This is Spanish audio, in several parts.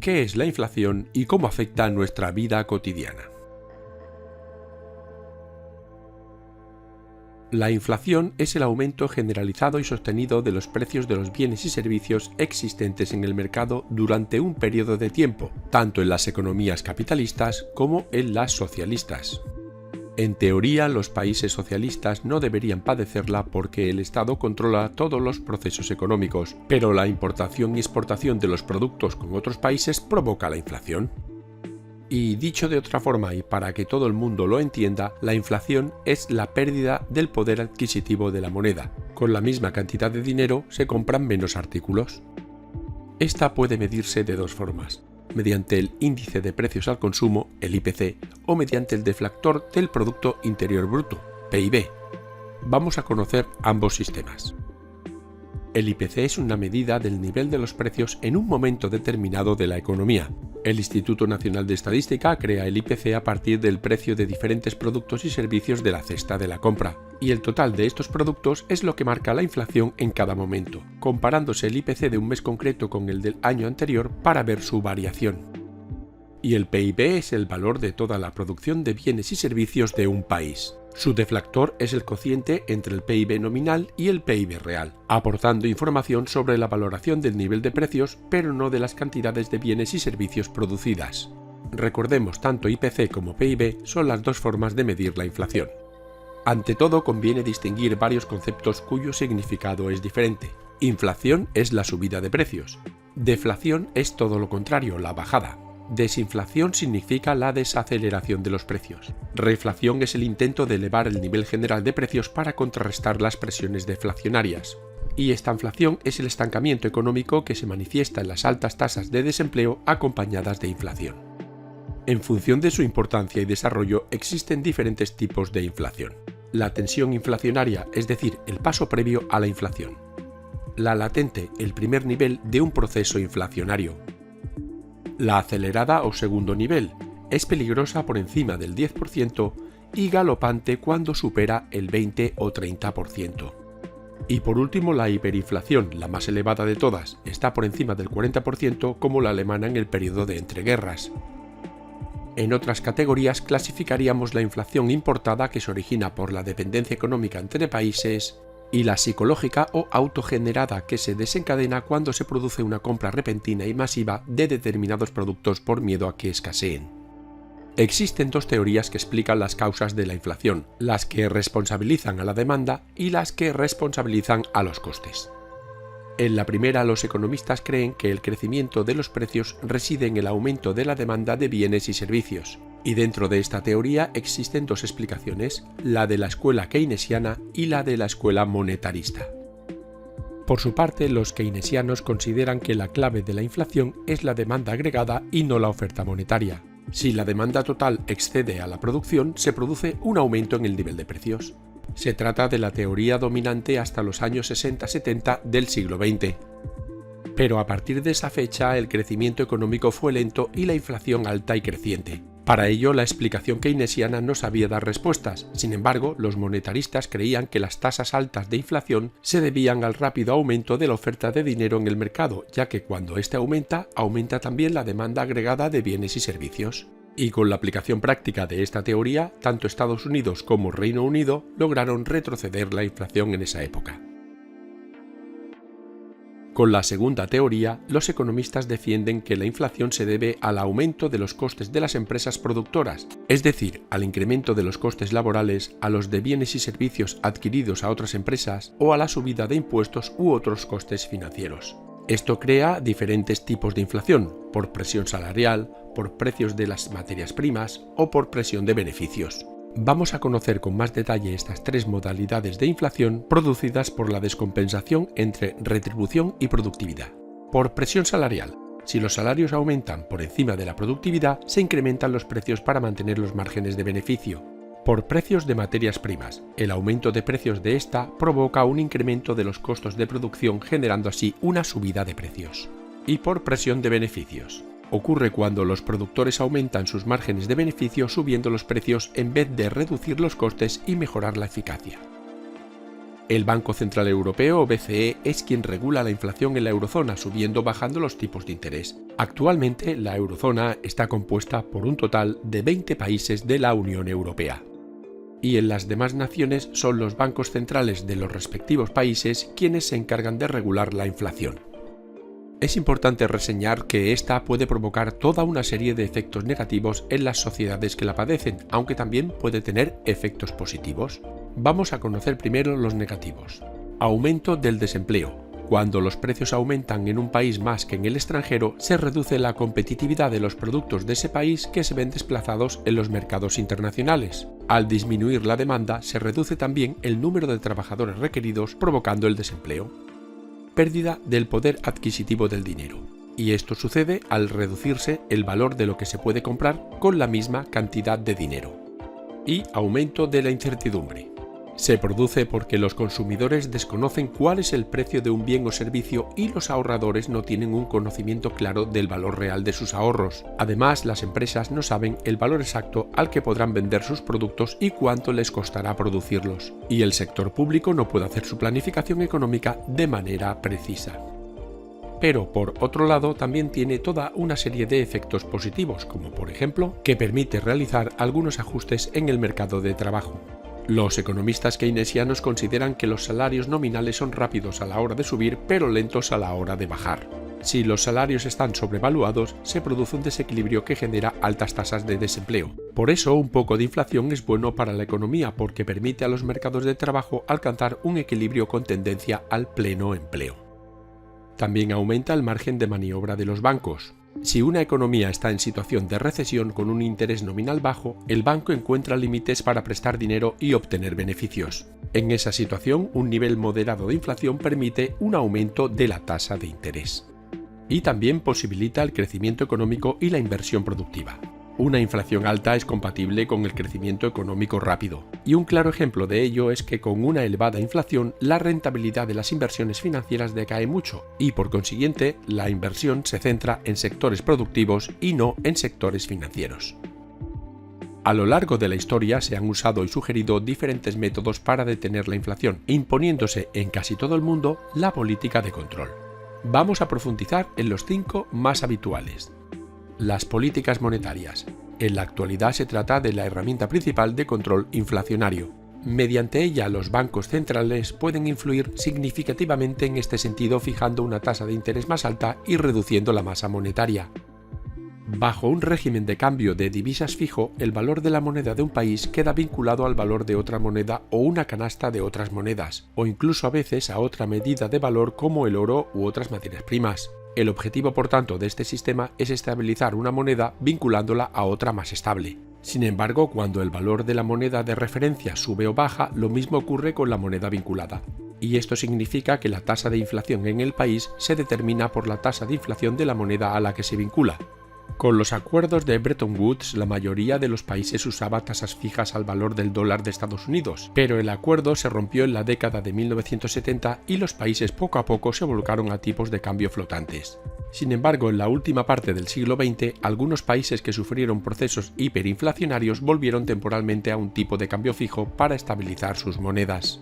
¿Qué es la inflación y cómo afecta a nuestra vida cotidiana? La inflación es el aumento generalizado y sostenido de los precios de los bienes y servicios existentes en el mercado durante un periodo de tiempo, tanto en las economías capitalistas como en las socialistas. En teoría, los países socialistas no deberían padecerla porque el Estado controla todos los procesos económicos, pero la importación y exportación de los productos con otros países provoca la inflación. Y dicho de otra forma y para que todo el mundo lo entienda, la inflación es la pérdida del poder adquisitivo de la moneda. Con la misma cantidad de dinero se compran menos artículos. Esta puede medirse de dos formas: mediante el índice de precios al consumo, el IPC, o mediante el deflactor del Producto Interior Bruto, PIB. Vamos a conocer ambos sistemas. El IPC es una medida del nivel de los precios en un momento determinado de la economía. El Instituto Nacional de Estadística crea el IPC a partir del precio de diferentes productos y servicios de la cesta de la compra, y el total de estos productos es lo que marca la inflación en cada momento, comparándose el IPC de un mes concreto con el del año anterior para ver su variación. Y el PIB es el valor de toda la producción de bienes y servicios de un país. Su deflactor es el cociente entre el PIB nominal y el PIB real, aportando información sobre la valoración del nivel de precios, pero no de las cantidades de bienes y servicios producidas. Recordemos, tanto IPC como PIB son las dos formas de medir la inflación. Ante todo, conviene distinguir varios conceptos cuyo significado es diferente. Inflación es la subida de precios. Deflación es todo lo contrario, la bajada. Desinflación significa la desaceleración de los precios. Reflación es el intento de elevar el nivel general de precios para contrarrestar las presiones deflacionarias. Y estanflación es el estancamiento económico que se manifiesta en las altas tasas de desempleo acompañadas de inflación. En función de su importancia y desarrollo existen diferentes tipos de inflación. La tensión inflacionaria, es decir, el paso previo a la inflación. La latente, el primer nivel de un proceso inflacionario. La acelerada o segundo nivel, es peligrosa por encima del 10% y galopante cuando supera el 20 o 30%. Y por último, la hiperinflación, la más elevada de todas, está por encima del 40% como la alemana en el periodo de entreguerras. En otras categorías clasificaríamos la inflación importada, que se origina por la dependencia económica entre países, y la psicológica o autogenerada, que se desencadena cuando se produce una compra repentina y masiva de determinados productos por miedo a que escaseen. Existen dos teorías que explican las causas de la inflación, las que responsabilizan a la demanda y las que responsabilizan a los costes. En la primera, los economistas creen que el crecimiento de los precios reside en el aumento de la demanda de bienes y servicios. Y dentro de esta teoría existen dos explicaciones, la de la escuela keynesiana y la de la escuela monetarista. Por su parte, los keynesianos consideran que la clave de la inflación es la demanda agregada y no la oferta monetaria. Si la demanda total excede a la producción, se produce un aumento en el nivel de precios. Se trata de la teoría dominante hasta los años 60-70 del siglo XX. Pero a partir de esa fecha el crecimiento económico fue lento y la inflación alta y creciente. Para ello, la explicación keynesiana no sabía dar respuestas. Sin embargo, los monetaristas creían que las tasas altas de inflación se debían al rápido aumento de la oferta de dinero en el mercado, ya que cuando éste aumenta, aumenta también la demanda agregada de bienes y servicios. Y con la aplicación práctica de esta teoría, tanto Estados Unidos como Reino Unido lograron retroceder la inflación en esa época. Con la segunda teoría, los economistas defienden que la inflación se debe al aumento de los costes de las empresas productoras, es decir, al incremento de los costes laborales, a los de bienes y servicios adquiridos a otras empresas o a la subida de impuestos u otros costes financieros. Esto crea diferentes tipos de inflación, por presión salarial, por precios de las materias primas o por presión de beneficios. Vamos a conocer con más detalle estas tres modalidades de inflación producidas por la descompensación entre retribución y productividad. Por presión salarial. Si los salarios aumentan por encima de la productividad, se incrementan los precios para mantener los márgenes de beneficio. Por precios de materias primas. El aumento de precios de esta provoca un incremento de los costos de producción, generando así una subida de precios. Y por presión de beneficios. Ocurre cuando los productores aumentan sus márgenes de beneficio subiendo los precios en vez de reducir los costes y mejorar la eficacia. El Banco Central Europeo, o BCE, es quien regula la inflación en la eurozona, subiendo o bajando los tipos de interés. Actualmente, la eurozona está compuesta por un total de 20 países de la Unión Europea. Y en las demás naciones son los bancos centrales de los respectivos países quienes se encargan de regular la inflación. Es importante reseñar que esta puede provocar toda una serie de efectos negativos en las sociedades que la padecen, aunque también puede tener efectos positivos. Vamos a conocer primero los negativos. Aumento del desempleo. Cuando los precios aumentan en un país más que en el extranjero, se reduce la competitividad de los productos de ese país que se ven desplazados en los mercados internacionales. Al disminuir la demanda, se reduce también el número de trabajadores requeridos, provocando el desempleo. Pérdida del poder adquisitivo del dinero. Y esto sucede al reducirse el valor de lo que se puede comprar con la misma cantidad de dinero. Y aumento de la incertidumbre. Se produce porque los consumidores desconocen cuál es el precio de un bien o servicio y los ahorradores no tienen un conocimiento claro del valor real de sus ahorros. Además, las empresas no saben el valor exacto al que podrán vender sus productos y cuánto les costará producirlos. Y el sector público no puede hacer su planificación económica de manera precisa. Pero, por otro lado, también tiene toda una serie de efectos positivos, como por ejemplo, que permite realizar algunos ajustes en el mercado de trabajo. Los economistas keynesianos consideran que los salarios nominales son rápidos a la hora de subir, pero lentos a la hora de bajar. Si los salarios están sobrevaluados, se produce un desequilibrio que genera altas tasas de desempleo. Por eso, un poco de inflación es bueno para la economía, porque permite a los mercados de trabajo alcanzar un equilibrio con tendencia al pleno empleo. También aumenta el margen de maniobra de los bancos. Si una economía está en situación de recesión con un interés nominal bajo, el banco encuentra límites para prestar dinero y obtener beneficios. En esa situación, un nivel moderado de inflación permite un aumento de la tasa de interés. Y también posibilita el crecimiento económico y la inversión productiva. Una inflación alta es compatible con el crecimiento económico rápido, y un claro ejemplo de ello es que con una elevada inflación la rentabilidad de las inversiones financieras decae mucho, y por consiguiente la inversión se centra en sectores productivos y no en sectores financieros. A lo largo de la historia se han usado y sugerido diferentes métodos para detener la inflación, imponiéndose en casi todo el mundo la política de control. Vamos a profundizar en los 5 más habituales. Las políticas monetarias. En la actualidad se trata de la herramienta principal de control inflacionario. Mediante ella, los bancos centrales pueden influir significativamente en este sentido, fijando una tasa de interés más alta y reduciendo la masa monetaria. Bajo un régimen de cambio de divisas fijo, el valor de la moneda de un país queda vinculado al valor de otra moneda o una canasta de otras monedas, o incluso a veces a otra medida de valor como el oro u otras materias primas. El objetivo, por tanto, de este sistema es estabilizar una moneda vinculándola a otra más estable. Sin embargo, cuando el valor de la moneda de referencia sube o baja, lo mismo ocurre con la moneda vinculada. Y esto significa que la tasa de inflación en el país se determina por la tasa de inflación de la moneda a la que se vincula. Con los acuerdos de Bretton Woods, la mayoría de los países usaba tasas fijas al valor del dólar de Estados Unidos, pero el acuerdo se rompió en la década de 1970 y los países poco a poco se volcaron a tipos de cambio flotantes. Sin embargo, en la última parte del siglo XX, algunos países que sufrieron procesos hiperinflacionarios volvieron temporalmente a un tipo de cambio fijo para estabilizar sus monedas.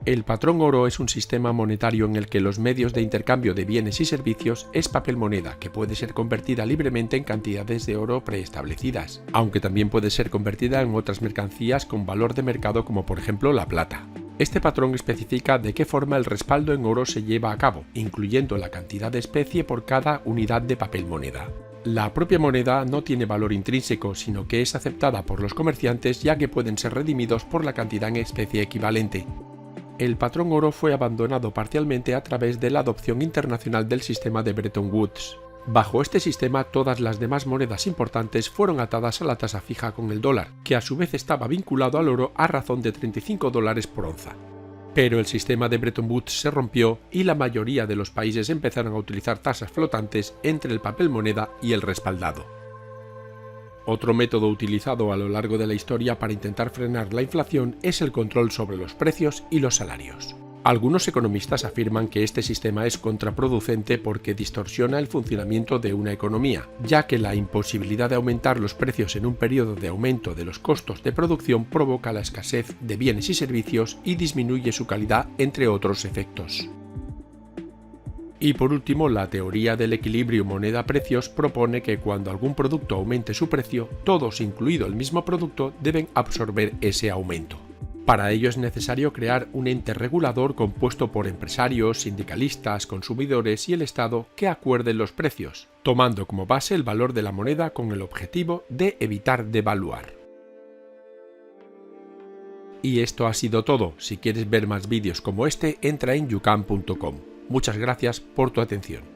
El patrón oro es un sistema monetario en el que los medios de intercambio de bienes y servicios es papel moneda que puede ser convertida libremente en cantidades de oro preestablecidas, aunque también puede ser convertida en otras mercancías con valor de mercado como por ejemplo la plata. Este patrón especifica de qué forma el respaldo en oro se lleva a cabo, incluyendo la cantidad de especie por cada unidad de papel moneda. La propia moneda no tiene valor intrínseco, sino que es aceptada por los comerciantes ya que pueden ser redimidos por la cantidad en especie equivalente. El patrón oro fue abandonado parcialmente a través de la adopción internacional del sistema de Bretton Woods. Bajo este sistema, todas las demás monedas importantes fueron atadas a la tasa fija con el dólar, que a su vez estaba vinculado al oro a razón de $35 por onza. Pero el sistema de Bretton Woods se rompió y la mayoría de los países empezaron a utilizar tasas flotantes entre el papel moneda y el respaldado. Otro método utilizado a lo largo de la historia para intentar frenar la inflación es el control sobre los precios y los salarios. Algunos economistas afirman que este sistema es contraproducente porque distorsiona el funcionamiento de una economía, ya que la imposibilidad de aumentar los precios en un periodo de aumento de los costos de producción provoca la escasez de bienes y servicios y disminuye su calidad, entre otros efectos. Y por último, la teoría del equilibrio moneda-precios propone que cuando algún producto aumente su precio, todos, incluido el mismo producto, deben absorber ese aumento. Para ello es necesario crear un ente regulador compuesto por empresarios, sindicalistas, consumidores y el Estado que acuerden los precios, tomando como base el valor de la moneda con el objetivo de evitar devaluar. Y esto ha sido todo. Si quieres ver más vídeos como este, entra en youcan.com. Muchas gracias por tu atención.